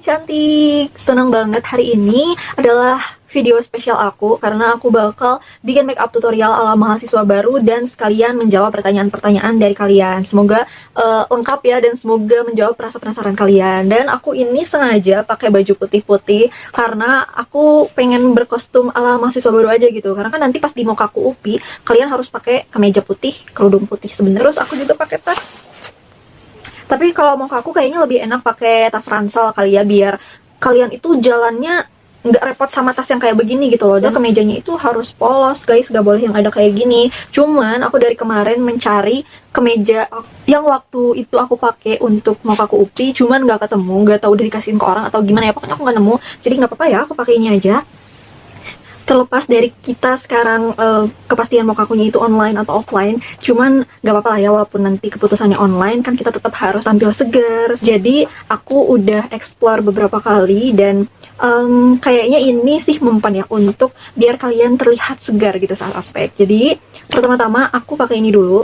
cantik, senang banget hari ini adalah video spesial aku karena aku bakal bikin makeup tutorial ala mahasiswa baru dan sekalian menjawab pertanyaan-pertanyaan dari kalian. Semoga lengkap ya dan semoga menjawab rasa penasaran kalian. Dan aku ini sengaja pakai baju putih-putih karena aku pengen berkostum ala mahasiswa baru aja gitu. Karena kan nanti pas di Mokaku UPI kalian harus pakai kemeja putih, kerudung putih sebenarnya. Terus aku juga pakai tas. Tapi kalau mau ke aku kayaknya lebih enak pakai tas ransel kali ya, biar kalian itu jalannya nggak repot sama tas yang kayak begini gitu loh. Dan kemejanya itu harus polos guys, nggak boleh yang ada kayak gini. Cuman aku dari kemarin mencari kemeja yang waktu itu aku pakai untuk mau ke aku UPI, cuman nggak ketemu, nggak tahu udah dikasihin ke orang atau gimana ya, pokoknya aku nggak nemu. Jadi nggak apa-apa ya, aku pakai ini aja. Terlepas dari kita sekarang kepastian mau kakunya itu online atau offline, cuman gak apa-apa lah ya, walaupun nanti keputusannya online kan kita tetap harus tampil segar. Jadi aku udah explore beberapa kali dan kayaknya ini sih mempan ya untuk biar kalian terlihat segar gitu saat aspek. Jadi pertama-tama aku pakai ini dulu.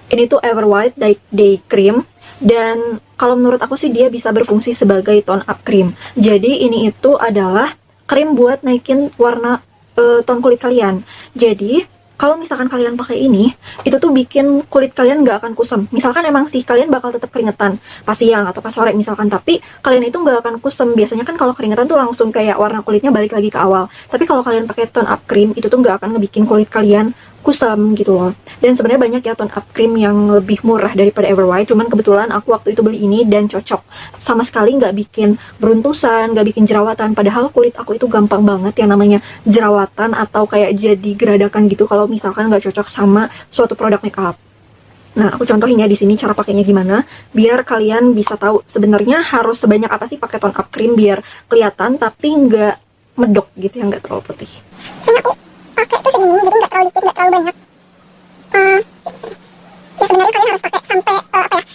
Ini tuh Everwhite Day Cream. Dan kalau menurut aku sih dia bisa berfungsi sebagai tone up cream. Jadi ini itu adalah krim buat naikin warna tone kulit kalian. Jadi kalau misalkan kalian pakai ini, itu tuh bikin kulit kalian nggak akan kusam. Misalkan emang sih kalian bakal tetap keringetan pas siang atau pas sore misalkan, tapi kalian itu nggak akan kusam. Biasanya kan kalau keringetan tuh langsung kayak warna kulitnya balik lagi ke awal. Tapi kalau kalian pakai tone up cream, itu tuh nggak akan ngebikin kulit kalian kusam gitu loh. Dan sebenarnya banyak ya tone up cream yang lebih murah daripada Everwhite, cuman kebetulan aku waktu itu beli ini dan cocok. Sama sekali nggak bikin beruntusan, nggak bikin jerawatan, padahal kulit aku itu gampang banget yang namanya jerawatan atau kayak jadi geradakan gitu kalau misalkan nggak cocok sama suatu produk makeup. Nah, aku contohin ya di sini cara pakainya gimana, biar kalian bisa tahu sebenarnya harus sebanyak apa sih pakai tone up cream biar kelihatan tapi nggak medok gitu ya, nggak terlalu putih. Soalnya aku pakai tuh segini, jadi nggak terlalu dikit, nggak terlalu banyak. Ya sebenarnya kalian harus pakai sampai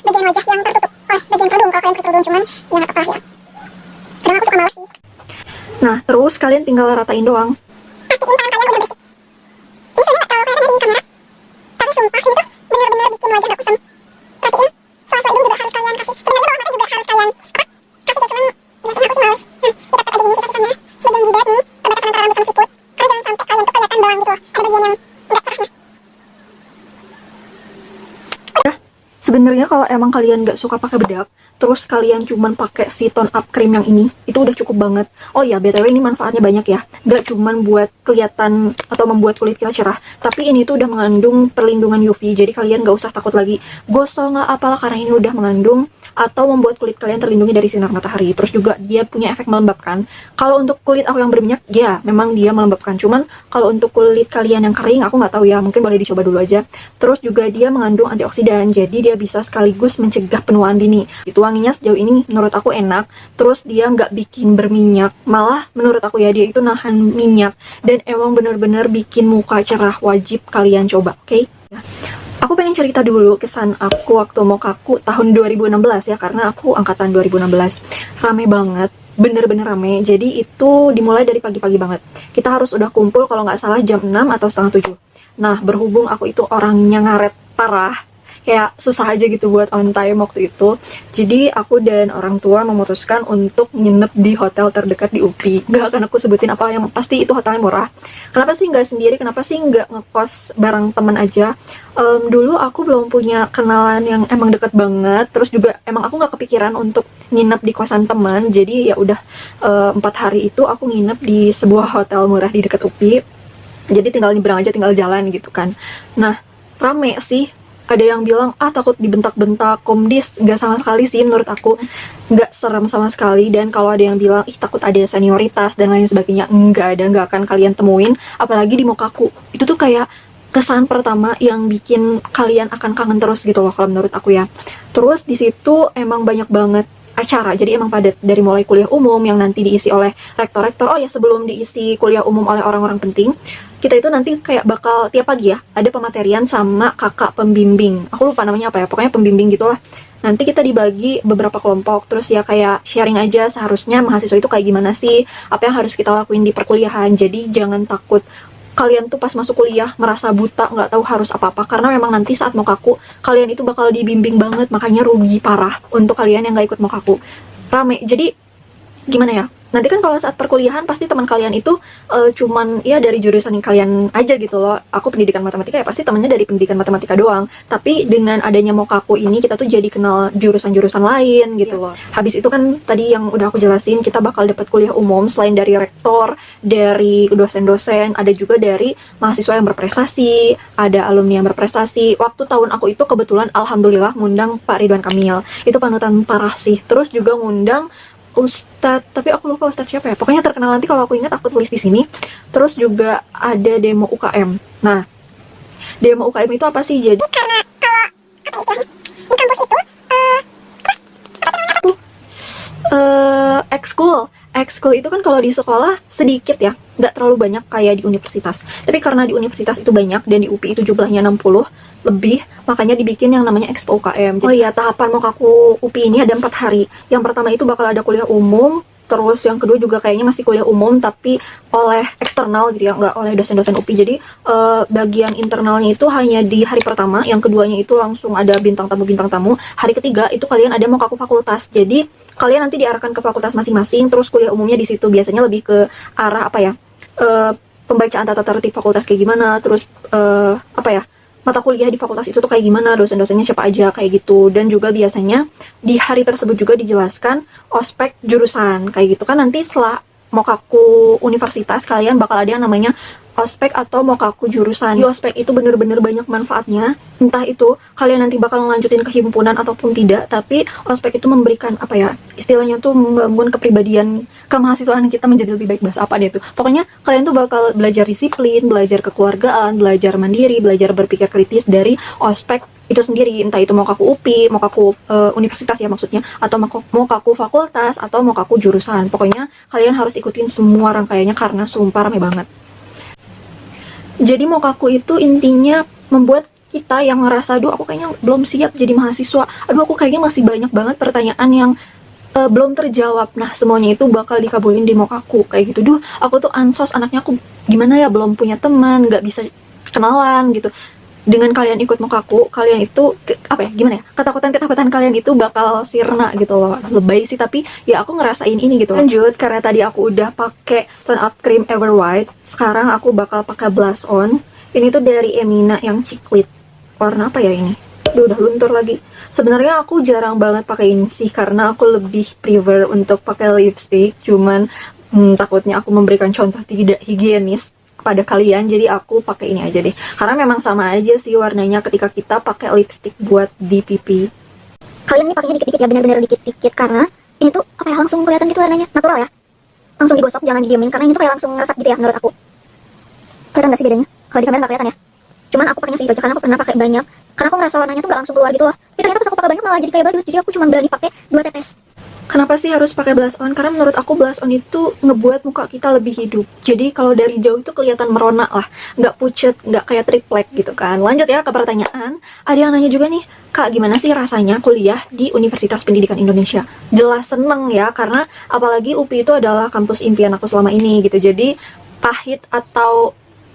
bagian wajah yang tertutup oleh bagian kerudung kalau kalian pakai kerudung, cuman ya nggak apa-apa ya. Kadang aku suka malas sih. Nah, terus kalian tinggal ratain doang. Pastiin tangan kalian udah bersih. Ini sebenarnya nggak terlalu kelihatan ya di kamera, tapi sumpah ini tuh bener-bener bikin wajah nggak kusam. Perhatiin, soal hidung juga harus kalian kasih. Sebenarnya bawah mata juga harus kalian kasih deh, cuman biasanya aku sih males. Didapat aja gini sisa-sisanya. Sebagian jidat nih, perbatasan antara rambut sama siput. Kalian jangan sampai kalian tuh kelihatan doang gitu loh. Ada bagian yang nggak cerahnya. Sebenarnya kalau emang kalian nggak suka pakai bedak, terus kalian cuman pakai si tone up cream yang ini, itu udah cukup banget. Oh ya, BTW ini manfaatnya banyak ya. Nggak cuman buat kelihatan atau membuat kulit kita cerah, tapi ini tuh udah mengandung perlindungan UV. Jadi kalian nggak usah takut lagi gosong nggak apalah, karena ini udah mengandung atau membuat kulit kalian terlindungi dari sinar matahari. Terus juga dia punya efek melembabkan. Kalau untuk kulit aku yang berminyak, ya memang dia melembabkan. Cuman kalau untuk kulit kalian yang kering, aku nggak tahu ya, mungkin boleh dicoba dulu aja. Terus juga dia mengandung antioksidan, jadi dia bisa sekaligus mencegah penuaan dini. Itu wanginya sejauh ini menurut aku enak. Terus dia nggak bikin berminyak, malah menurut aku ya dia itu nahan minyak. Dan emang bener-bener bikin muka cerah, wajib kalian coba, oke? Aku pengen cerita dulu kesan aku waktu mau kaku tahun 2016 ya, karena aku angkatan 2016. Rame banget, bener-bener rame. Jadi itu dimulai dari pagi-pagi banget. Kita harus udah kumpul kalau nggak salah jam 6 atau setengah 7. Nah, berhubung aku itu orangnya ngaret parah, kayak susah aja gitu buat on time waktu itu. Jadi aku dan orang tua memutuskan untuk nginep di hotel terdekat di UPI. Gak akan aku sebutin apa, yang pasti itu hotelnya murah. Kenapa sih nggak sendiri? Kenapa sih nggak ngekos bareng teman aja? Dulu aku belum punya kenalan yang emang deket banget. Terus juga emang aku nggak kepikiran untuk nginep di kosan teman. Jadi ya udah 4 hari itu aku nginep di sebuah hotel murah di dekat UPI. Jadi tinggal nyebrang aja, tinggal jalan gitu kan. Nah, rame sih. Ada yang bilang, takut dibentak-bentak, komdis. Nggak sama sekali sih menurut aku. Nggak serem sama sekali. Dan kalau ada yang bilang, takut ada senioritas dan lain sebagainya, nggak ada, nggak akan kalian temuin. Apalagi di Mokaku. Itu tuh kayak kesan pertama yang bikin kalian akan kangen terus gitu loh kalau menurut aku ya. Terus di situ emang banyak banget acara, jadi emang padat. Dari mulai kuliah umum yang nanti diisi oleh rektor-rektor. Oh ya, sebelum diisi kuliah umum oleh orang-orang penting, kita itu nanti kayak bakal tiap pagi ya ada pematerian sama kakak pembimbing. Aku lupa namanya apa ya, pokoknya pembimbing gitulah. Nanti kita dibagi beberapa kelompok, terus ya kayak sharing aja seharusnya mahasiswa itu kayak gimana sih, apa yang harus kita lakuin di perkuliahan. Jadi jangan takut kalian tuh pas masuk kuliah merasa buta, nggak tahu harus apa-apa, karena memang nanti saat mau kaku kalian itu bakal dibimbing banget. Makanya rugi parah untuk kalian yang nggak ikut mau kaku. Rame, jadi gimana ya, nanti kan kalau saat perkuliahan pasti teman kalian itu cuman ya dari jurusan kalian aja gitu loh. Aku pendidikan matematika ya pasti temannya dari pendidikan matematika doang. Tapi dengan adanya Mokaku ini kita tuh jadi kenal jurusan-jurusan lain gitu loh. Habis itu kan tadi yang udah aku jelasin, kita bakal dapat kuliah umum selain dari rektor, dari dosen-dosen, ada juga dari mahasiswa yang berprestasi, ada alumni yang berprestasi. Waktu tahun aku itu kebetulan alhamdulillah ngundang Pak Ridwan Kamil. Itu panutan parah sih. Terus juga ngundang Ustadz, tapi aku lupa Ustadz siapa ya. Pokoknya terkenal, nanti kalau aku ingat aku tulis di sini. Terus juga ada demo UKM. Nah, demo UKM itu apa sih? Jadi Karena kalau apa istilahnya di kampus itu ekskul itu kan kalau di sekolah sedikit ya, nggak terlalu banyak kayak di universitas. Tapi karena di universitas itu banyak dan di UPI itu jumlahnya 60 lebih, makanya dibikin yang namanya Expo UKM. Oh iya, tahapan Mokaku UPI ini ada 4 hari. Yang pertama itu bakal ada kuliah umum, terus yang kedua juga kayaknya masih kuliah umum tapi oleh eksternal gitu ya, nggak oleh dosen-dosen UPI. Jadi bagian internalnya itu hanya di hari pertama, yang keduanya itu langsung ada bintang tamu. Hari ketiga itu kalian ada Mokaku fakultas. Jadi kalian nanti diarahkan ke fakultas masing-masing, terus kuliah umumnya di situ. Biasanya lebih ke arah apa ya? Pembacaan tata tertib fakultas kayak gimana, terus apa ya? Mata kuliah di fakultas itu tuh kayak gimana, dosen-dosennya siapa aja, kayak gitu. Dan juga biasanya di hari tersebut juga dijelaskan ospek jurusan, kayak gitu kan. Nanti setelah Mokaku universitas, kalian bakal ada yang namanya ospek atau Mokaku jurusan. Di ospek itu bener-bener banyak manfaatnya. Entah itu kalian nanti bakal ngelanjutin ke himpunan ataupun tidak, tapi ospek itu memberikan apa ya, istilahnya tuh membangun kepribadian kemahasiswaan kita menjadi lebih baik. Bahasa apa deh tuh, pokoknya kalian tuh bakal belajar disiplin, belajar kekeluargaan, belajar mandiri, belajar berpikir kritis dari ospek itu sendiri. Entah itu Mokaku UPI, Mokaku universitas ya maksudnya, atau Mokaku fakultas, atau Mokaku jurusan. Pokoknya kalian harus ikutin semua rangkaiannya karena sumpah rame banget. Jadi Mokaku itu intinya membuat kita yang ngerasa, aduh aku kayaknya belum siap jadi mahasiswa, aduh aku kayaknya masih banyak banget pertanyaan yang belum terjawab. Nah, semuanya itu bakal dikabulin di Mokaku kayak gitu. Duh, aku tuh ansos, anaknya aku gimana ya, belum punya teman, nggak bisa kenalan gitu. Dengan kalian ikut Mokaku, kalian itu apa ya, gimana ya, ketakutan kalian itu bakal sirna gitu loh. Lebay sih, tapi ya aku ngerasain ini gitu. Lanjut, karena tadi aku udah pakai tone up cream Ever White, sekarang aku bakal pakai blush on. Ini tuh dari Emina yang coklat. Warna apa ya ini? Udah luntur lagi. Sebenarnya aku jarang banget pakai ini sih, karena aku lebih prefer untuk pakai lipstick. Cuman takutnya aku memberikan contoh tidak higienis pada kalian, jadi aku pakai ini aja deh. Karena memang sama aja sih warnanya ketika kita pakai lipstick buat di pipi. kalian ini pakainya dikit-dikit ya, benar-benar dikit-dikit, karena ini tuh apa ya, langsung kelihatan gitu warnanya natural ya. Langsung digosok, jangan didiemin, karena ini tuh kayak langsung ngeresap gitu ya menurut aku. Kelihatan gak sih bedanya? Kalau di kamera nggak kelihatan ya. Cuman aku pakainya segitu aja karena aku pernah pakai banyak. Karena aku ngerasa warnanya tuh nggak langsung keluar gitu loh. Tapi ternyata pas aku pakai banyak malah jadi kayak badut. Jadi aku cuma berani pakai 2 tetes. Kenapa sih harus pakai blush on? Karena menurut aku blush on itu ngebuat muka kita lebih hidup. Jadi kalau dari jauh itu kelihatan merona lah, nggak pucet, nggak kayak triplek gitu kan. Lanjut ya ke pertanyaan. Ada yang nanya juga nih, Kak, gimana sih rasanya kuliah di Universitas Pendidikan Indonesia? Jelas seneng ya, karena apalagi UPI itu adalah kampus impian aku selama ini gitu. Jadi pahit atau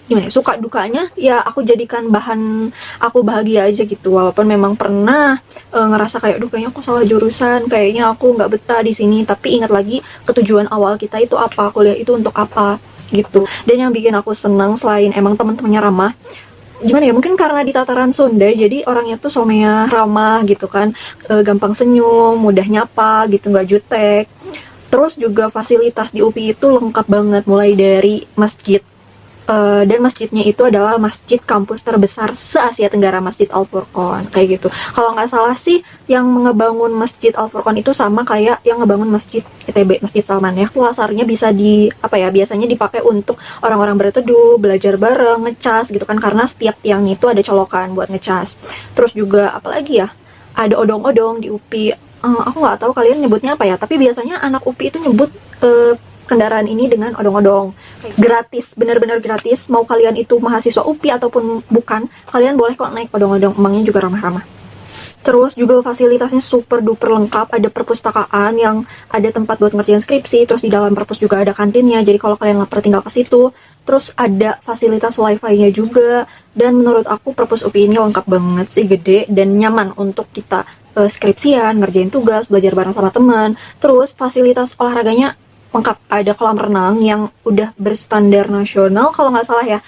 gimana ya, suka dukanya ya aku jadikan bahan aku bahagia aja gitu. Walaupun memang pernah ngerasa kayak, duh kayaknya aku salah jurusan, kayaknya aku nggak betah di sini. Tapi ingat lagi ketujuan awal kita itu apa, kuliah itu untuk apa gitu. Dan yang bikin aku seneng selain emang teman-temannya ramah, gimana ya, mungkin karena di tataran Sunda jadi orangnya tuh somea, ramah gitu kan, gampang senyum, mudah nyapa gitu, nggak jutek. Terus juga fasilitas di UPI itu lengkap banget, mulai dari masjid. Dan masjidnya itu adalah masjid kampus terbesar se-Asia Tenggara, Masjid Al Furqon kayak gitu. Kalau nggak salah sih yang ngebangun Masjid Al Furqon itu sama kayak yang ngebangun Masjid ITB, Masjid Salman ya. Lasarnya bisa di apa ya, biasanya dipakai untuk orang-orang berteduh, belajar bareng, ngecas gitu kan, karena setiap tiangnya itu ada colokan buat ngecas. Terus juga apalagi ya, ada odong-odong di UPI. Aku nggak tahu kalian nyebutnya apa ya, tapi biasanya anak UPI itu nyebut kendaraan ini dengan odong-odong. Gratis, benar-benar gratis. Mau kalian itu mahasiswa UPI ataupun bukan, kalian boleh kok naik odong-odong. Emangnya juga ramah-ramah. Terus juga fasilitasnya super duper lengkap. Ada perpustakaan yang ada tempat buat ngerjain skripsi. Terus di dalam perpus juga ada kantinnya. Jadi kalau kalian lapar tinggal ke situ. Terus ada fasilitas wifi-nya juga. Dan menurut aku perpus UPI ini lengkap banget sih, gede dan nyaman untuk kita skripsian, ngerjain tugas, belajar bareng sama teman. Terus fasilitas olahraganya lengkap, ada kolam renang yang udah berstandar nasional kalau nggak salah ya.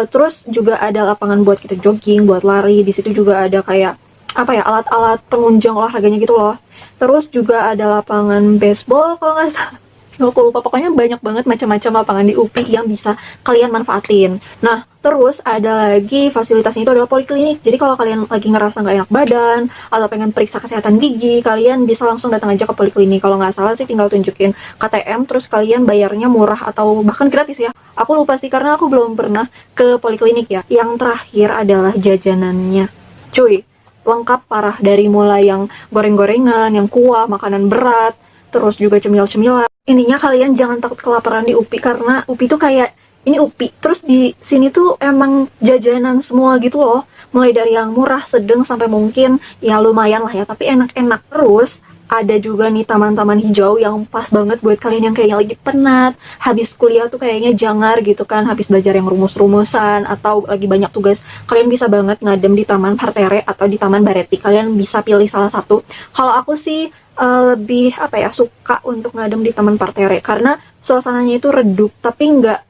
Terus juga ada lapangan buat kita jogging, buat lari. Di situ juga ada kayak apa ya, alat-alat penunjang olahraganya gitu loh. Terus juga ada lapangan baseball kalau nggak salah. Aku lupa, pokoknya banyak banget macam-macam lapangan di UPI yang bisa kalian manfaatin. Nah, terus ada lagi fasilitasnya itu adalah poliklinik. Jadi kalau kalian lagi ngerasa nggak enak badan atau pengen periksa kesehatan gigi, kalian bisa langsung datang aja ke poliklinik. Kalau nggak salah sih tinggal tunjukin KTM, terus kalian bayarnya murah atau bahkan gratis ya. Aku lupa sih karena aku belum pernah ke poliklinik ya. Yang terakhir adalah jajanannya. Cuy, lengkap parah, dari mulai yang goreng-gorengan, yang kuah, makanan berat, terus juga cemil-cemilan. Intinya kalian jangan takut kelaparan di UPI, karena UPI tuh kayak, ini UPI, terus di sini tuh emang jajanan semua gitu loh. Mulai dari yang murah, sedang, sampai mungkin ya lumayan lah ya, tapi enak-enak. Terus ada juga nih taman-taman hijau yang pas banget buat kalian yang kayaknya lagi penat, habis kuliah tuh kayaknya jangar gitu kan, habis belajar yang rumus-rumusan, atau lagi banyak tugas. Kalian bisa banget ngadem di Taman Partere atau di Taman Bareti. Kalian bisa pilih salah satu. Kalau aku sih lebih apa ya, suka untuk ngadem di Taman Partere karena suasananya itu redup tapi nggak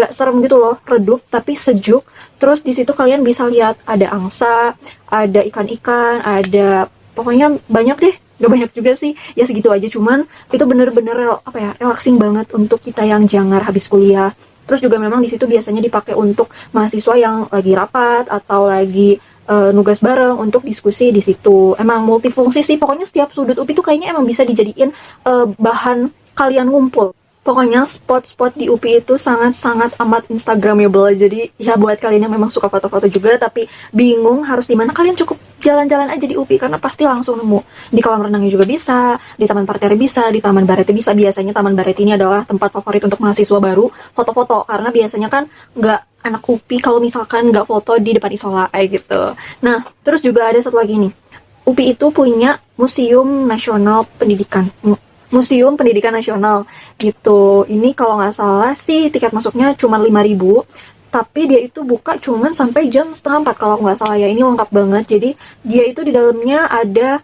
serem gitu loh, redup tapi sejuk. Terus di situ kalian bisa lihat ada angsa, ada ikan-ikan, ada pokoknya banyak deh. Gak banyak juga sih, ya segitu aja, cuman itu bener-bener apa ya, relaxing banget untuk kita yang jangar habis kuliah. Terus juga memang di situ biasanya dipakai untuk mahasiswa yang lagi rapat atau lagi nugas bareng untuk diskusi di situ. Emang multifungsi sih, pokoknya setiap sudut UPI tuh kayaknya emang bisa dijadiin bahan kalian ngumpul. Pokoknya spot-spot di UPI itu sangat-sangat amat instagramable. Jadi ya buat kalian yang memang suka foto-foto juga tapi bingung harus di mana, kalian cukup jalan-jalan aja di UPI karena pasti langsung nemu. Di kolam renangnya juga bisa, di Taman Partere bisa, di Taman Bareti bisa. Biasanya Taman Bareti ini adalah tempat favorit untuk mahasiswa baru foto-foto, karena biasanya kan nggak anak UPI kalau misalkan nggak foto di depan isola kayak gitu. Nah, terus juga ada satu lagi nih. UPI itu punya Museum Nasional Pendidikan. Museum Pendidikan Nasional gitu. Ini kalau nggak salah sih tiket masuknya cuma 5.000, tapi dia itu buka cuman sampai jam 3:30 kalau nggak salah ya. Ini lengkap banget. Jadi dia itu di dalamnya ada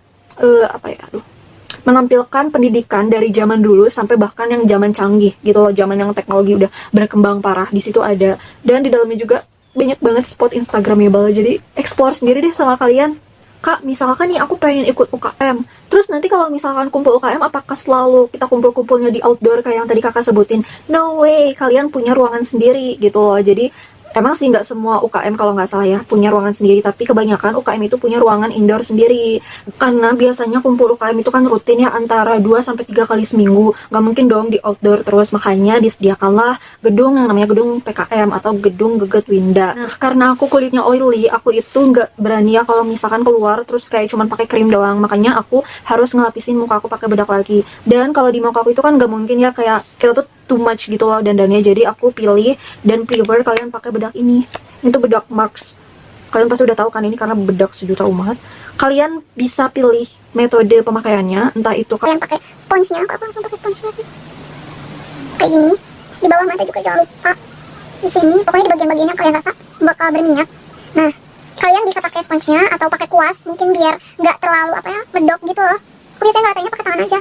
menampilkan pendidikan dari zaman dulu sampai bahkan yang zaman canggih gitu loh, zaman yang teknologi udah berkembang parah. Di situ ada, dan di dalamnya juga banyak banget spot instagramable. Jadi explore sendiri deh sama kalian. Kak, misalkan nih aku pengen ikut UKM, terus nanti kalau misalkan kumpul UKM, apakah selalu kita kumpul-kumpulnya di outdoor kayak yang tadi kakak sebutin? No way, kalian punya ruangan sendiri gitu loh. Jadi emang sih nggak semua UKM kalau nggak salah ya punya ruangan sendiri, tapi kebanyakan UKM itu punya ruangan indoor sendiri. Karena biasanya kumpul UKM itu kan rutin ya antara 2-3 kali seminggu, nggak mungkin dong di outdoor terus. Makanya disediakanlah gedung yang namanya gedung PKM atau gedung Geget Winda. Nah, karena aku kulitnya oily, aku itu nggak berani ya kalau misalkan keluar terus kayak cuman pakai krim doang. Makanya aku harus ngelapisin muka aku pakai bedak lagi. Dan kalau di muka aku itu kan nggak mungkin ya kayak kita tuh too much gitu loh dandannya. Jadi aku pilih dan prefer kalian pakai bedak ini. Itu bedak Marks. Kalian pasti udah tahu kan ini karena bedak sejuta umat. Kalian bisa pilih metode pemakaiannya, entah itu kalian pakai sponsnya. Aku langsung pakai sponsnya sih. Kayak gini. Di bawah mata juga jangan lupa. Di sini, pokoknya di bagian-bagian yang kalian rasa bakal berminyak. Nah, kalian bisa pakai sponsnya atau pakai kuas, mungkin biar nggak terlalu medok gitu loh. Aku biasanya ngelatihnya pakai tangan aja.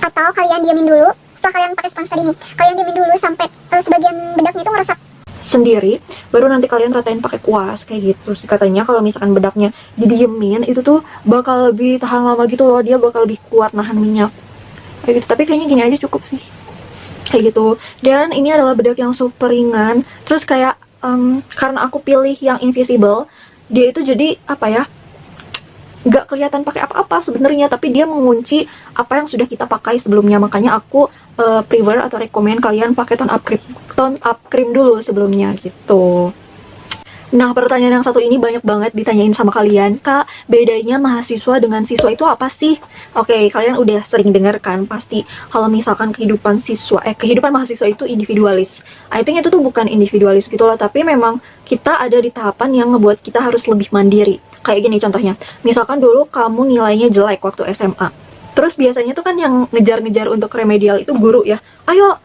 Atau kalian diamin dulu. Setelah kalian pakai spons tadi nih, kalian diamin dulu sampai sebagian bedaknya itu ngeresap sendiri, baru nanti kalian ratain pakai kuas kayak gitu sih katanya. Kalau misalkan bedaknya didiemin itu tuh bakal lebih tahan lama gitu loh, dia bakal lebih kuat nahan minyak kayak gitu. Tapi kayaknya gini aja cukup sih kayak gitu. Dan ini adalah bedak yang super ringan. Terus kayak karena aku pilih yang invisible, dia itu jadi nggak kelihatan pakai apa-apa sebenarnya, tapi dia mengunci apa yang sudah kita pakai sebelumnya. Makanya aku prefer atau rekomend kalian pakai tone up cream dulu sebelumnya gitu. Nah, pertanyaan yang satu ini banyak banget ditanyain sama kalian. Kak, bedanya mahasiswa dengan siswa itu apa sih? Oke, kalian udah sering dengar kan pasti kalau misalkan kehidupan mahasiswa itu individualis. I think itu tuh bukan individualis gitu loh, tapi memang kita ada di tahapan yang ngebuat kita harus lebih mandiri. Kayak gini contohnya, misalkan dulu kamu nilainya jelek waktu SMA. Terus biasanya tuh kan yang ngejar-ngejar untuk remedial itu guru ya. Ayo,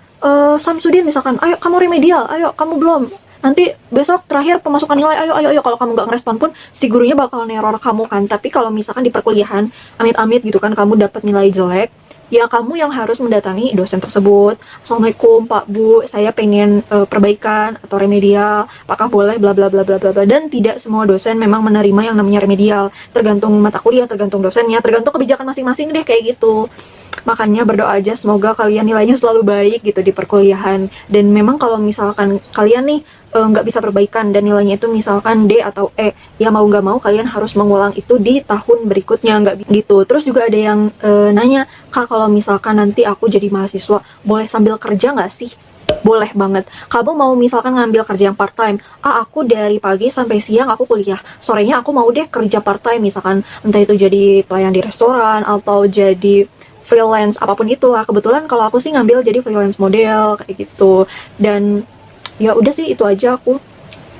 Samsudin misalkan, ayo kamu remedial, ayo kamu belum. nanti besok terakhir pemasukan nilai, ayo ayo ayo. Kalau kamu nggak ngerespon pun si gurunya bakal neror kamu kan. Tapi kalau misalkan di perkuliahan amit-amit gitu kan kamu dapat nilai jelek, ya kamu yang harus mendatangi dosen tersebut. Assalamualaikum Pak Bu, saya pengen perbaikan atau remedial, apakah boleh bla bla bla bla bla bla. Dan tidak semua dosen memang menerima yang namanya remedial, tergantung mata kuliah, tergantung dosennya, tergantung kebijakan masing-masing deh kayak gitu. Makanya berdoa aja semoga kalian nilainya selalu baik gitu di perkuliahan. Dan memang kalau misalkan kalian nih nggak bisa perbaikan dan nilainya itu misalkan D atau E, ya mau nggak mau kalian harus mengulang itu di tahun berikutnya, nggak gitu. Terus juga ada yang nanya, Kak kalau misalkan nanti aku jadi mahasiswa boleh sambil kerja nggak sih? Boleh banget. Kamu mau misalkan ngambil kerja yang part time, aku dari pagi sampai siang aku kuliah, sorenya aku mau deh kerja part time, misalkan entah itu jadi pelayan di restoran atau jadi freelance apapun itu lah. Kebetulan kalau aku sih ngambil jadi freelance model kayak gitu. Dan ya udah sih itu aja aku.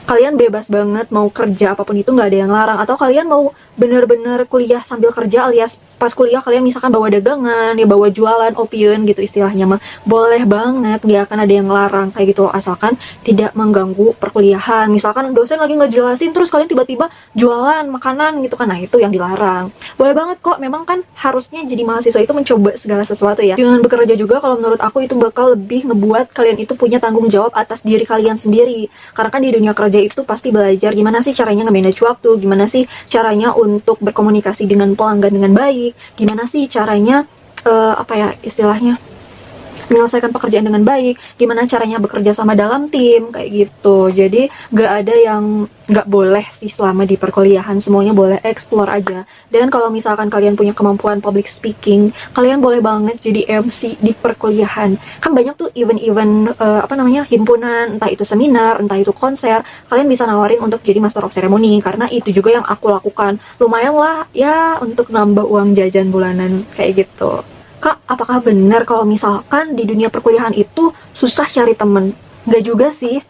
Kalian bebas banget mau kerja apapun itu, nggak ada yang larang. Atau kalian mau bener-bener kuliah sambil kerja, alias pas kuliah kalian misalkan bawa dagangan, ya bawa jualan, opium gitu istilahnya mah, boleh banget, nggak akan ada yang larang kayak gitu loh, asalkan tidak mengganggu perkuliahan. Misalkan dosen lagi ngejelasin terus kalian tiba-tiba jualan makanan gitu kan, nah itu yang dilarang. Boleh banget kok, memang kan harusnya jadi mahasiswa itu mencoba segala sesuatu ya. Dengan bekerja juga kalau menurut aku itu bakal lebih ngebuat kalian itu punya tanggung jawab atas diri kalian sendiri. Karena kan di dunia kerja itu pasti belajar gimana sih caranya nge-manage waktu, gimana sih caranya untuk berkomunikasi dengan pelanggan dengan baik, gimana sih caranya apa ya istilahnya menyelesaikan pekerjaan dengan baik, gimana caranya bekerja sama dalam tim kayak gitu. Jadi gak ada yang gak boleh sih selama di perkuliahan, semuanya boleh explore aja. Dan kalau misalkan kalian punya kemampuan public speaking, kalian boleh banget jadi MC di perkuliahan. Kan banyak tuh event-event himpunan, entah itu seminar, entah itu konser, kalian bisa nawarin untuk jadi master of ceremony. Karena itu juga yang aku lakukan, lumayan lah ya untuk nambah uang jajan bulanan kayak gitu. Kak, apakah benar kalau misalkan di dunia perkuliahan itu susah cari temen? Enggak juga sih.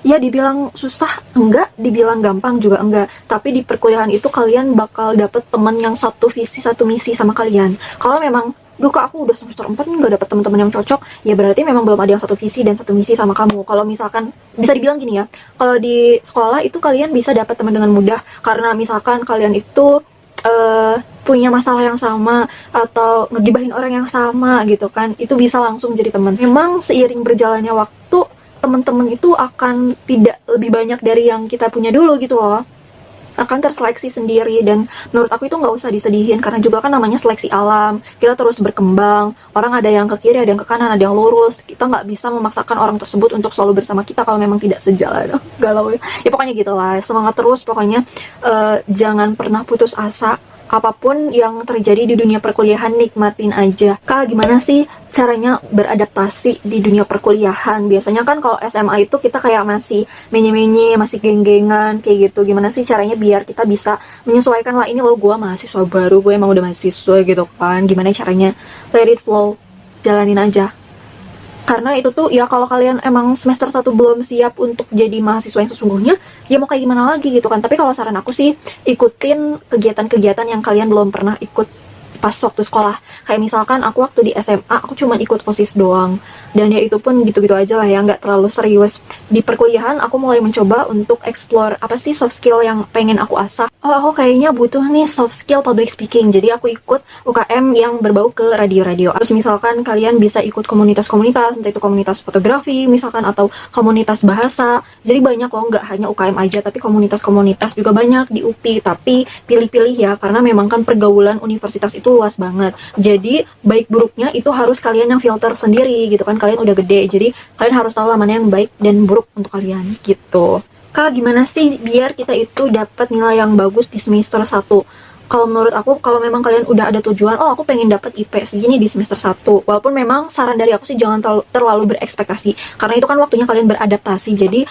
Ya dibilang susah enggak, dibilang gampang juga enggak. Tapi di perkuliahan itu kalian bakal dapet temen yang satu visi, satu misi sama kalian. Kalau memang, duh Kak aku udah semester 4 nih gak dapet teman-teman yang cocok, ya berarti memang belum ada yang satu visi dan satu misi sama kamu. Kalau misalkan, bisa dibilang gini ya, kalau di sekolah itu kalian bisa dapet teman dengan mudah. Karena misalkan kalian itu punya masalah yang sama atau ngegibahin orang yang sama gitu kan, itu bisa langsung jadi teman. Memang seiring berjalannya waktu teman-teman itu akan tidak lebih banyak dari yang kita punya dulu gitu loh, akan terseleksi sendiri. Dan menurut aku itu nggak usah disedihin, karena juga kan namanya seleksi alam, kita terus berkembang, orang ada yang ke kiri, ada yang ke kanan, ada yang lurus, kita nggak bisa memaksakan orang tersebut untuk selalu bersama kita kalau memang tidak sejalan. Galau ya, ya pokoknya gitulah, semangat terus pokoknya. Jangan pernah putus asa, apapun yang terjadi di dunia perkuliahan nikmatin aja. Kak gimana sih caranya beradaptasi di dunia perkuliahan? Biasanya kan kalau SMA itu kita kayak masih menye-menye, masih geng-gengan kayak gitu. Gimana sih caranya biar kita bisa menyesuaikan, lah ini loh gue mahasiswa baru, gue emang udah mahasiswa gitu kan. Gimana caranya let it flow, jalanin aja. Karena itu tuh ya kalau kalian emang semester 1 belum siap untuk jadi mahasiswa yang sesungguhnya, ya mau kayak gimana lagi gitu kan. Tapi kalau saran aku sih, ikutin kegiatan-kegiatan yang kalian belum pernah ikut pas waktu sekolah. Kayak misalkan aku waktu di SMA, aku cuma ikut OSIS doang. Dan ya itu pun gitu-gitu aja lah ya, nggak terlalu serius. Di perkuliahan aku mulai mencoba untuk explore apa sih soft skill yang pengen aku asah. Oh aku kayaknya butuh nih soft skill public speaking, jadi aku ikut UKM yang berbau ke radio-radio. Terus misalkan kalian bisa ikut komunitas-komunitas, entah itu komunitas fotografi misalkan, atau komunitas bahasa. Jadi banyak loh, nggak hanya UKM aja, tapi komunitas-komunitas juga banyak di UPI. Tapi pilih-pilih ya, karena memang kan pergaulan universitas itu luas banget. Jadi baik buruknya itu harus kalian yang filter sendiri gitu kan, kalian udah gede, jadi kalian harus tahu lah mana yang baik dan buruk untuk kalian gitu. Kak gimana sih biar kita itu dapat nilai yang bagus di semester 1? Kalau menurut aku, kalau memang kalian udah ada tujuan, oh aku pengen dapat IP segini di semester 1, walaupun memang saran dari aku sih jangan terlalu berekspektasi, karena itu kan waktunya kalian beradaptasi. Jadi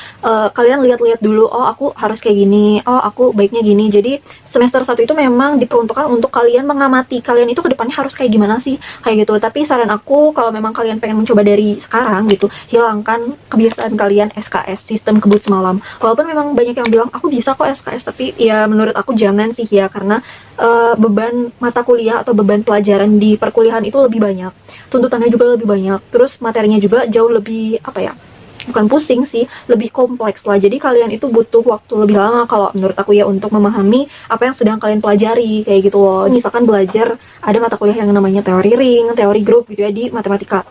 kalian lihat-lihat dulu, oh aku harus kayak gini, oh aku baiknya gini. Jadi semester 1 itu memang diperuntukkan untuk kalian mengamati kalian itu kedepannya harus kayak gimana sih, kayak gitu. Tapi saran aku, kalau memang kalian pengen mencoba dari sekarang gitu, hilangkan kebiasaan kalian SKS, sistem kebut semalam. Walaupun memang banyak yang bilang aku bisa kok SKS, tapi ya menurut aku jangan sih ya, karena beban mata kuliah atau beban pelajaran di perkuliahan itu lebih banyak, tuntutannya juga lebih banyak, terus materinya juga jauh lebih apa ya, bukan pusing sih, lebih kompleks lah. Jadi kalian itu butuh waktu lebih lama kalau menurut aku ya untuk memahami apa yang sedang kalian pelajari kayak gitu loh. Misalkan belajar ada mata kuliah yang namanya teori ring, teori grup gitu ya di matematika.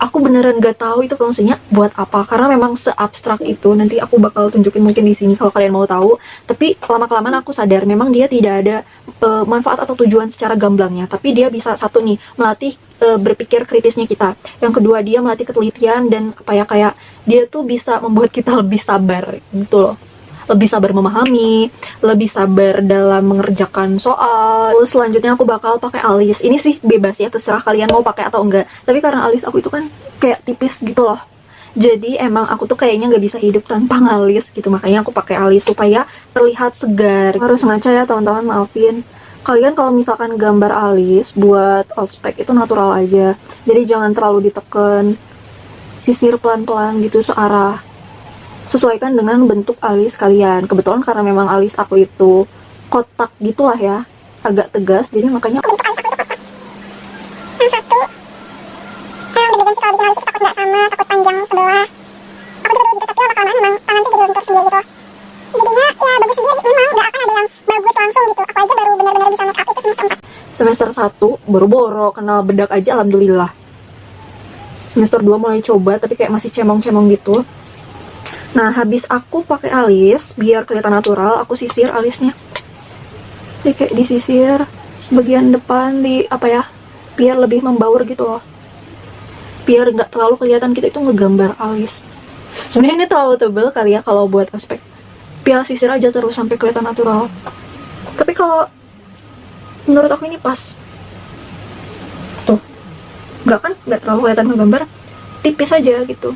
Aku beneran gak tahu itu fungsinya buat apa, karena memang seabstrak itu. Nanti aku bakal tunjukin mungkin di sini kalau kalian mau tahu. Tapi lama-kelamaan aku sadar memang dia tidak ada manfaat atau tujuan secara gamblangnya, tapi dia bisa satu nih melatih berpikir kritisnya kita. Yang kedua dia melatih ketelitian dan apa ya, kayak dia tuh bisa membuat kita lebih sabar gitu loh. Lebih sabar memahami, lebih sabar dalam mengerjakan soal. Terus selanjutnya aku bakal pakai alis. Ini sih bebas ya, terserah kalian mau pakai atau enggak. Tapi karena alis aku itu kan kayak tipis gitu loh. Jadi emang aku tuh kayaknya nggak bisa hidup tanpa alis gitu. Makanya aku pakai alis supaya terlihat segar. Harus ngaca ya teman-teman, maafin. Kalian kalau misalkan gambar alis buat ospek itu natural aja. Jadi jangan terlalu ditekan. Sisir pelan-pelan gitu searah. Sesuaikan dengan bentuk alis kalian. Kebetulan karena memang alis aku itu kotak gitulah ya, agak tegas, jadi makanya bentuk alis aku itu kotak. Yang satu yang deg-degan sih kalau bikin alis itu takut nggak sama, takut panjang sebelah. Aku juga dulu gitu, tapi lama-kelamaan memang tangan tuh jadi lentur sendiri gitu. Jadinya ya bagus sendiri, memang nggak akan ada yang bagus langsung gitu. Aku aja baru benar-benar bisa make up itu semester 4. semester 1 boro-boro kenal bedak aja alhamdulillah. Semester 2 mulai coba tapi kayak masih cemong-cemong gitu. Nah, habis aku pakai alis biar kelihatan natural, aku sisir alisnya. Jadi kayak disisir bagian depan di apa ya, biar lebih membaur gitu loh. Biar nggak terlalu kelihatan kita itu ngegambar alis. Sebenarnya ini terlalu tebal kali ya kalau buat aspek. Biar sisir aja terus sampai kelihatan natural. Tapi kalau menurut aku ini pas. Tuh. Nggak terlalu kelihatan ngegambar. Tipis aja gitu.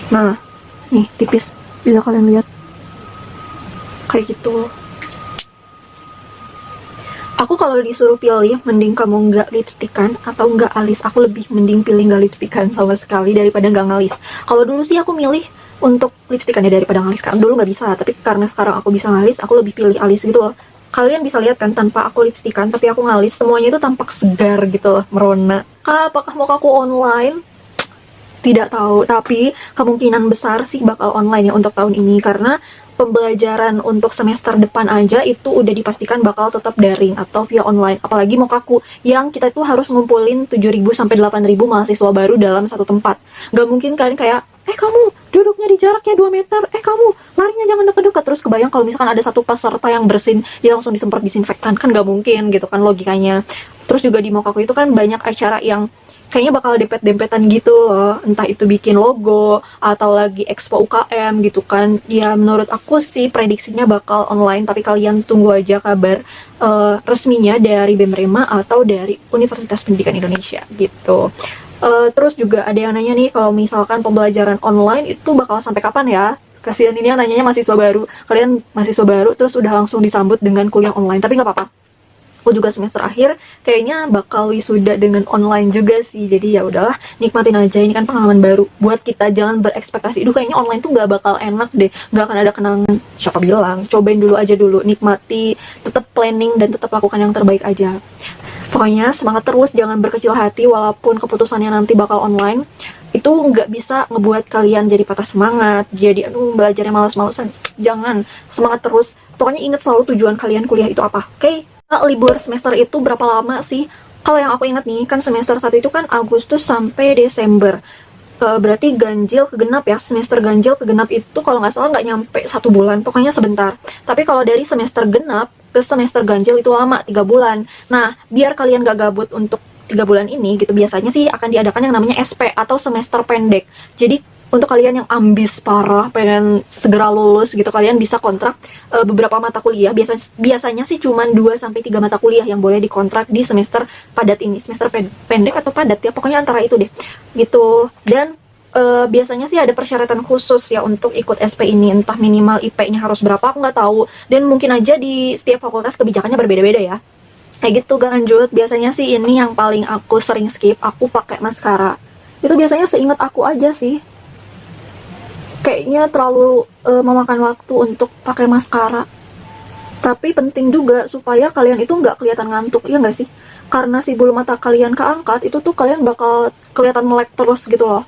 Nah, nih tipis, bisa kalian lihat kayak gitu. Aku kalau disuruh pilih, mending kamu nggak lipstikan atau nggak alis. Aku lebih mending pilih nggak lipstikan sama sekali daripada nggak ngalis. Kalau dulu sih aku milih untuk lipstikan ya daripada ngalis. Karena dulu nggak bisa, tapi karena sekarang aku bisa ngalis, aku lebih pilih alis gitu loh. Kalian bisa lihat kan, tanpa aku lipstikan tapi aku ngalis, semuanya itu tampak segar gitu loh, merona. Apakah mau aku online? Tidak tahu, tapi kemungkinan besar sih bakal online ya untuk tahun ini, karena pembelajaran untuk semester depan aja itu udah dipastikan bakal tetap daring atau via online. Apalagi Mokaku yang kita itu harus ngumpulin 7.000 sampai 8.000 mahasiswa baru dalam satu tempat. Gak mungkin kalian kayak, kamu duduknya di jaraknya 2 meter, kamu larinya jangan deket-deket. Terus kebayang kalau misalkan ada satu peserta yang bersin, dia langsung disemprot disinfektan, kan gak mungkin gitu kan logikanya. Terus juga di Mokaku itu kan banyak acara yang kayaknya bakal dempet-dempetan gitu loh, entah itu bikin logo atau lagi expo UKM gitu kan. Ya menurut aku sih prediksinya bakal online, tapi kalian tunggu aja kabar resminya dari BEM Rema atau dari Universitas Pendidikan Indonesia gitu. Terus juga ada yang nanya nih, kalau misalkan pembelajaran online itu bakal sampai kapan ya? Kasihan ini yang nanyanya mahasiswa baru. Kalian mahasiswa baru terus udah langsung disambut dengan kuliah online, tapi nggak apa-apa. Aku juga semester akhir kayaknya bakal wisuda dengan online juga sih. Jadi ya udahlah, nikmatin aja, ini kan pengalaman baru buat kita. Jangan berekspektasi kayaknya online tuh nggak bakal enak deh, nggak akan ada kenangan. Siapa bilang? Cobain dulu aja dulu, nikmati, tetap planning dan tetap lakukan yang terbaik aja. Pokoknya semangat terus, jangan berkecil hati walaupun keputusannya nanti bakal online. Itu nggak bisa ngebuat kalian jadi patah semangat, jadi belajarnya malas-malasan. Jangan, semangat terus. Pokoknya ingat selalu tujuan kalian kuliah itu apa, oke? Libur semester itu berapa lama sih? Kalau yang aku ingat nih, kan semester 1 itu kan Agustus sampai Desember. Berarti ganjil ke genap ya. Semester ganjil ke genap itu kalau nggak salah nggak nyampe 1 bulan, pokoknya sebentar. Tapi kalau dari semester genap ke semester ganjil itu lama, 3 bulan. Nah, biar kalian gak gabut untuk 3 bulan ini gitu, biasanya sih akan diadakan yang namanya SP atau semester pendek. Jadi untuk kalian yang ambis parah, pengen segera lulus gitu, kalian bisa kontrak beberapa mata kuliah. Biasanya sih cuma 2-3 mata kuliah yang boleh dikontrak di semester padat ini. Semester pendek atau padat ya, pokoknya antara itu deh gitu. Dan biasanya sih ada persyaratan khusus ya untuk ikut SP ini. Entah minimal IP-nya harus berapa, aku nggak tahu. Dan mungkin aja di setiap fakultas kebijakannya berbeda-beda ya. Kayak gitu. Gak lanjut, biasanya sih ini yang paling aku sering skip, aku pakai maskara. Itu biasanya seingat aku aja sih, kayaknya terlalu memakan waktu untuk pakai maskara. Tapi penting juga supaya kalian itu nggak kelihatan ngantuk, ya nggak sih? Karena si bulu mata kalian keangkat, itu tuh kalian bakal kelihatan melek terus gitu loh.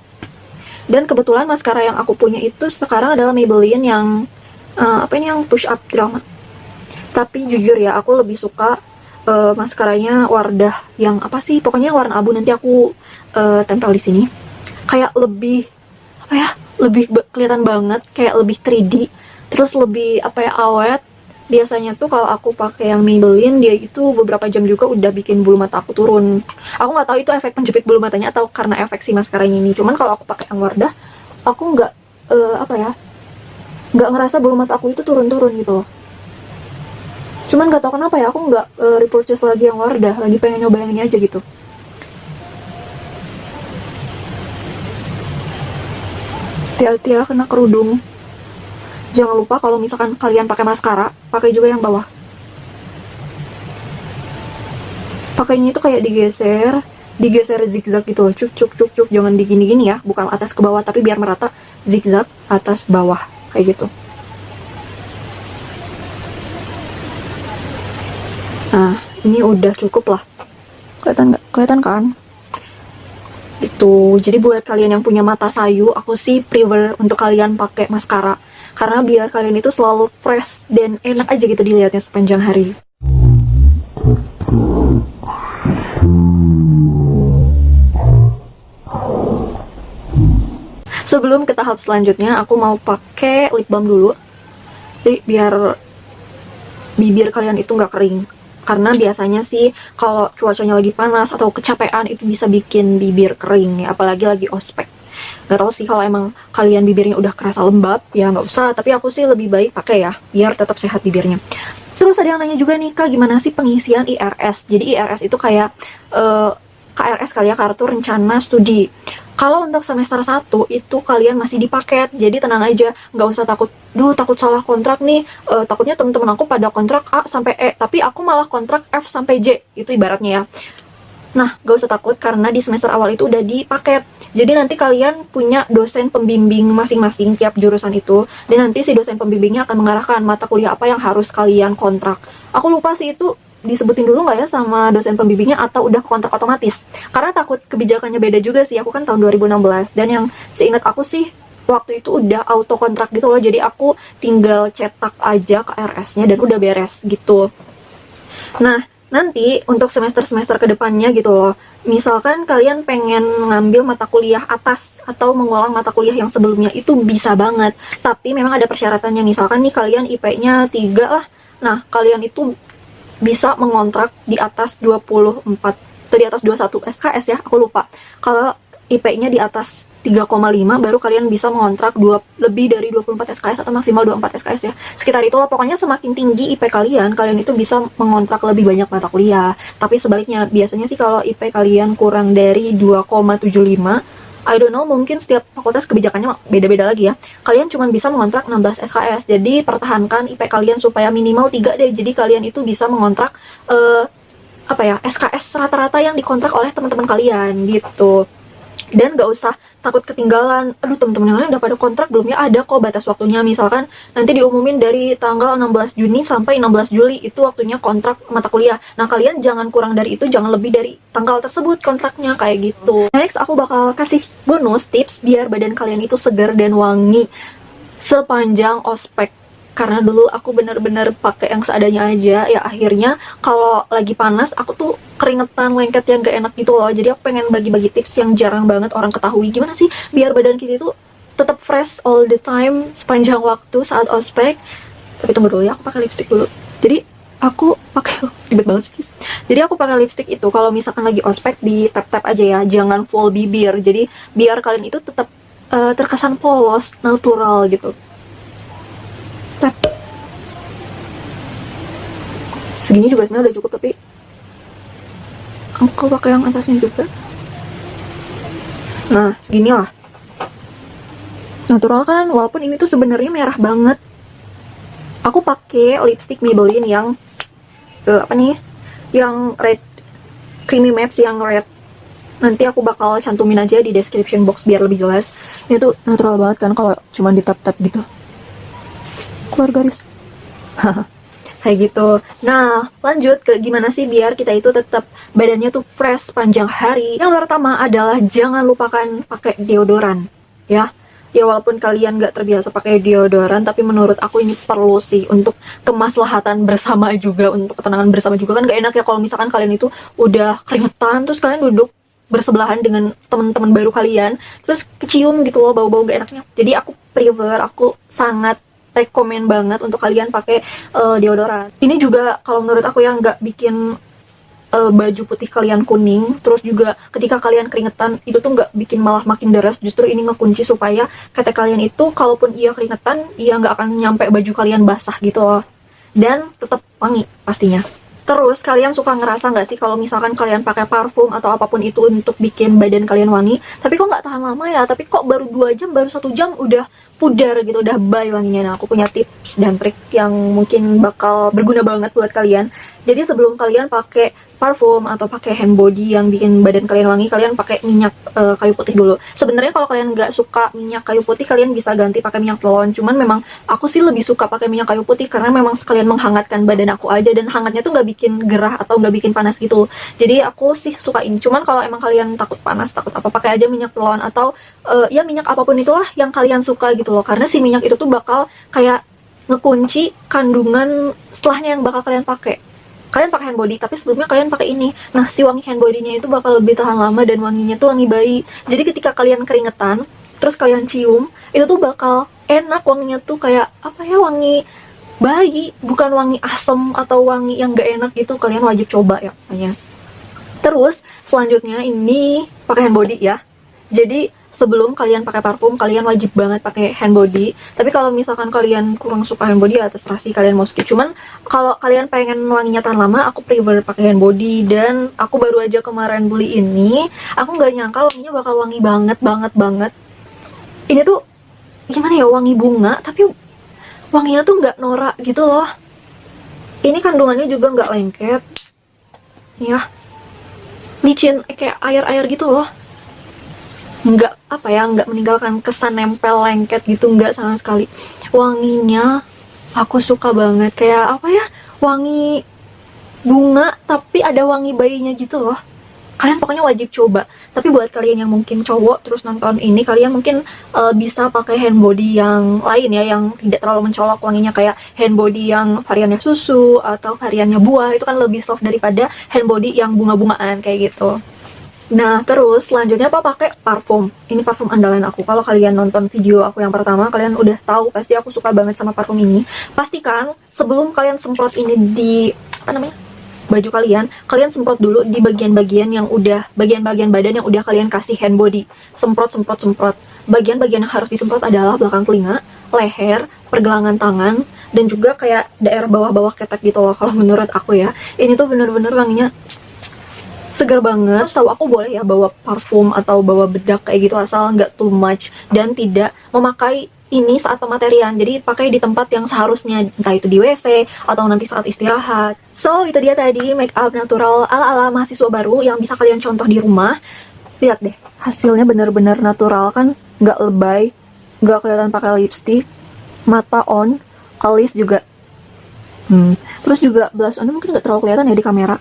Dan kebetulan maskara yang aku punya itu sekarang adalah Maybelline yang yang push up drama. Tapi jujur ya, aku lebih suka maskaranya Wardah yang pokoknya warna abu, nanti aku tempel di sini. Kayak lebih kelihatan banget, kayak lebih 3D, terus lebih awet. Biasanya tuh kalau aku pakai yang Maybelline, dia itu beberapa jam juga udah bikin bulu mata aku turun. Aku nggak tahu itu efek penjepit bulu matanya atau karena efek si maskaranya ini. Cuman kalau aku pakai yang Wardah, aku nggak nggak ngerasa bulu mata aku itu turun-turun gitu loh. Cuman nggak tahu kenapa ya, aku nggak repurchase lagi yang Wardah, lagi pengen nyoba yang ini aja gitu. Hati-hati ya kena kerudung. Jangan lupa kalau misalkan kalian pakai maskara, pakai juga yang bawah. Pakainya itu kayak digeser zigzag gitu loh, cuk. Jangan digini-gini ya, bukan atas ke bawah, tapi biar merata, zigzag atas bawah kayak gitu. Nah, ini udah cukup lah. Kelihatan nggak? Kelihatan kan? Itu. Jadi buat kalian yang punya mata sayu, aku sih prefer untuk kalian pakai maskara. Karena biar kalian itu selalu fresh dan enak aja gitu dilihatnya sepanjang hari. Sebelum ke tahap selanjutnya, aku mau pakai lip balm dulu. Jadi biar bibir kalian itu nggak kering. Karena biasanya sih kalau cuacanya lagi panas atau kecapean itu bisa bikin bibir kering ya, apalagi lagi ospek. Gak tau sih kalau emang kalian bibirnya udah kerasa lembab, ya nggak usah. Tapi aku sih lebih baik pakai ya, biar tetap sehat bibirnya. Terus ada yang nanya juga nih, Kak, gimana sih pengisian IRS? Jadi IRS itu kayak KRS kali ya, kartu rencana studi. Kalau untuk semester 1 itu kalian masih di paket, jadi tenang aja, nggak usah takut, takut salah kontrak nih, takutnya temen-temen aku pada kontrak A sampai E, tapi aku malah kontrak F sampai J, itu ibaratnya ya. Nah, gak usah takut karena di semester awal itu udah di paket. Jadi nanti kalian punya dosen pembimbing masing-masing tiap jurusan itu, dan nanti si dosen pembimbingnya akan mengarahkan mata kuliah apa yang harus kalian kontrak. Aku lupa sih itu disebutin dulu nggak ya sama dosen pembimbingnya atau udah kontrak otomatis. Karena takut kebijakannya beda juga sih, aku kan tahun 2016, dan yang seingat aku sih waktu itu udah auto kontrak gitu loh, jadi aku tinggal cetak aja KRS-nya dan udah beres gitu. Nah, nanti untuk semester-semester kedepannya gitu loh, misalkan kalian pengen ngambil mata kuliah atas atau mengulang mata kuliah yang sebelumnya, itu bisa banget. Tapi memang ada persyaratannya, misalkan nih kalian IP-nya 3 lah, nah kalian itu bisa mengontrak di atas 24 atau di atas 21 SKS ya, aku lupa. Kalau IP-nya di atas 3,5 baru kalian bisa mengontrak lebih dari 24 SKS atau maksimal 24 SKS ya. Sekitar itulah, pokoknya semakin tinggi IP kalian itu bisa mengontrak lebih banyak mata kuliah. Tapi sebaliknya, biasanya sih kalau IP kalian kurang dari 2,75, I don't know, mungkin setiap fakultas kebijakannya beda-beda lagi ya. Kalian cuma bisa mengontrak 16 SKS. Jadi pertahankan IP kalian supaya minimal 3 deh. Jadi kalian itu bisa mengontrak SKS rata-rata yang dikontrak oleh teman-teman kalian gitu. Dan gak usah takut ketinggalan, aduh temen-temen yang lain udah pada kontrak belum ya, ada kok batas waktunya. Misalkan nanti diumumin dari tanggal 16 Juni sampai 16 Juli itu waktunya kontrak mata kuliah. Nah kalian jangan kurang dari itu, jangan lebih dari tanggal tersebut kontraknya, kayak gitu. Next aku bakal kasih bonus tips biar badan kalian itu segar dan wangi sepanjang ospek. Karena dulu aku bener-bener pakai yang seadanya aja, ya akhirnya kalau lagi panas aku tuh keringetan, lengket yang gak enak gitu loh. Jadi aku pengen bagi-bagi tips yang jarang banget orang ketahui, gimana sih biar badan kita itu tetap fresh all the time sepanjang waktu saat ospek. Tapi tunggu dulu ya, aku pakai lipstick dulu. Jadi aku pakai ribet banget sih. Jadi aku pakai lipstick itu kalau misalkan lagi ospek di tap-tap aja ya, jangan full bibir. Jadi biar kalian itu tetap terkesan polos, natural gitu. Tap. Segini juga sebenarnya udah cukup, tapi aku pakai yang atasnya juga. Nah, segini lah. Natural kan, walaupun ini tuh sebenarnya merah banget. Aku pakai lipstick Maybelline yang yang red, creamy match yang red. Nanti aku bakal cantumin aja di description box biar lebih jelas. Ini tuh natural banget kan kalau cuma di tap-tap gitu. Keluar garis. Kayak gitu. Nah, lanjut ke gimana sih biar kita itu tetap badannya tuh fresh panjang hari. Yang pertama adalah jangan lupakan pakai deodoran. ya. Ya walaupun kalian nggak terbiasa pakai deodoran, tapi menurut aku ini perlu sih untuk kemaslahatan bersama juga, untuk ketenangan bersama juga. Kan nggak enak ya kalau misalkan kalian itu udah keringetan, terus kalian duduk bersebelahan dengan teman-teman baru kalian, terus kecium gitu loh bau-bau gak enaknya. Jadi aku sangat rekomen banget untuk kalian pakai deodoran. Ini juga kalau menurut aku yang nggak bikin baju putih kalian kuning, terus juga ketika kalian keringetan itu tuh nggak bikin malah makin deras. Justru ini ngekunci supaya ketek kalian itu kalaupun ia keringetan, ia nggak akan nyampe baju kalian basah gitu loh, dan tetap wangi pastinya. Terus kalian suka ngerasa nggak sih kalau misalkan kalian pakai parfum atau apapun itu untuk bikin badan kalian wangi, tapi kok nggak tahan lama ya, tapi kok baru 2 jam, baru 1 jam udah pudar gitu, udah bye wanginya. Nah, aku punya tips dan trik yang mungkin bakal berguna banget buat kalian. Jadi sebelum kalian pakai parfum atau pakai hand body yang bikin badan kalian wangi, kalian pakai minyak kayu putih dulu. Sebenarnya kalau kalian nggak suka minyak kayu putih, kalian bisa ganti pakai minyak telon. Cuman memang aku sih lebih suka pakai minyak kayu putih karena memang sekalian menghangatkan badan aku aja, dan hangatnya tuh nggak bikin gerah atau nggak bikin panas gitu. Jadi aku sih suka ini. Cuman kalau emang kalian takut panas, takut apa, pakai aja minyak telon atau ya minyak apapun itulah yang kalian suka gitu loh. Karena si minyak itu tuh bakal kayak ngekunci kandungan setelahnya yang bakal kalian pakai. Kalian pakai hand body, tapi sebelumnya kalian pakai ini. Nah, si wangi hand body-nya itu bakal lebih tahan lama dan wanginya tuh wangi bayi. Jadi ketika kalian keringetan, terus kalian cium, itu tuh bakal enak wanginya tuh kayak apa ya, wangi bayi, bukan wangi asem atau wangi yang gak enak gitu. Kalian wajib coba ya pokoknya. Terus selanjutnya ini pakai hand body ya. Jadi sebelum kalian pakai parfum, kalian wajib banget pakai hand body. Tapi kalau misalkan kalian kurang suka hand body, ya terserah sih kalian mau skip. Cuman kalau kalian pengen wanginya tahan lama, aku prefer pakai hand body. Dan aku baru aja kemarin beli ini. Aku nggak nyangka wanginya bakal wangi banget, banget, banget. Ini tuh gimana ya, wangi bunga, tapi wanginya tuh nggak norak gitu loh. Ini kandungannya juga nggak lengket. Ya, licin kayak air-air gitu loh. Nggak apa ya, nggak meninggalkan kesan nempel lengket gitu, nggak sama sekali. Wanginya aku suka banget, kayak apa ya, wangi bunga tapi ada wangi bayinya gitu loh. Kalian pokoknya wajib coba. Tapi buat kalian yang mungkin cowok terus nonton ini, kalian mungkin bisa pakai hand body yang lain ya, yang tidak terlalu mencolok wanginya, kayak hand body yang variannya susu atau variannya buah. Itu kan lebih soft daripada hand body yang bunga-bungaan kayak gitu. Nah, terus selanjutnya apa, pakai parfum. Ini parfum andalan aku. Kalau kalian nonton video aku yang pertama, kalian udah tahu pasti aku suka banget sama parfum ini. Pastikan sebelum kalian semprot ini di apa namanya, baju kalian, kalian semprot dulu di bagian-bagian yang udah, bagian-bagian badan yang udah kalian kasih hand body. Semprot, semprot, semprot. Bagian-bagian yang harus disemprot adalah belakang telinga, leher, pergelangan tangan, dan juga kayak daerah bawah-bawah ketek gitu loh. Kalau menurut aku ya, ini tuh bener-bener wanginya segar banget. Tahu aku boleh ya bawa parfum atau bawa bedak kayak gitu, asal nggak too much dan tidak memakai ini saat pematerian. Jadi pakai di tempat yang seharusnya, entah itu di WC atau nanti saat istirahat. So itu dia tadi make up natural ala-ala mahasiswa baru yang bisa kalian contoh di rumah. Lihat deh, hasilnya bener-bener natural kan, nggak lebay, nggak kelihatan pakai lipstick, mata on, alis juga. Terus juga blush on mungkin nggak terlalu kelihatan ya di kamera.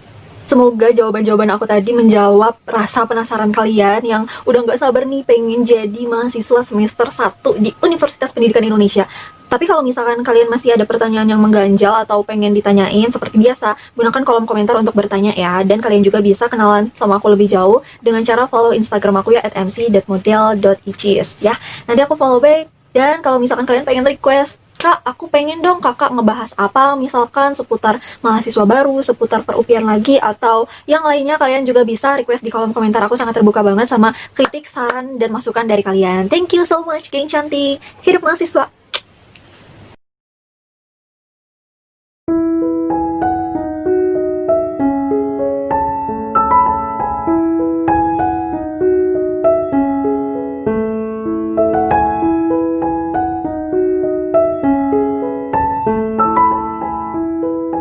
Semoga jawaban-jawaban aku tadi menjawab rasa penasaran kalian yang udah nggak sabar nih pengen jadi mahasiswa semester 1 di Universitas Pendidikan Indonesia. Tapi kalau misalkan kalian masih ada pertanyaan yang mengganjal atau pengen ditanyain, seperti biasa, gunakan kolom komentar untuk bertanya ya. Dan kalian juga bisa kenalan sama aku lebih jauh dengan cara follow Instagram aku ya, @mc.model.icis ya. Nanti aku follow back. Dan kalau misalkan kalian pengen request, Kak, aku pengen dong kakak ngebahas apa, misalkan seputar mahasiswa baru, seputar perupian lagi, atau yang lainnya, kalian juga bisa request di kolom komentar. Aku sangat terbuka banget sama kritik, saran, dan masukan dari kalian. Thank you so much, geng cantik. Hidup mahasiswa!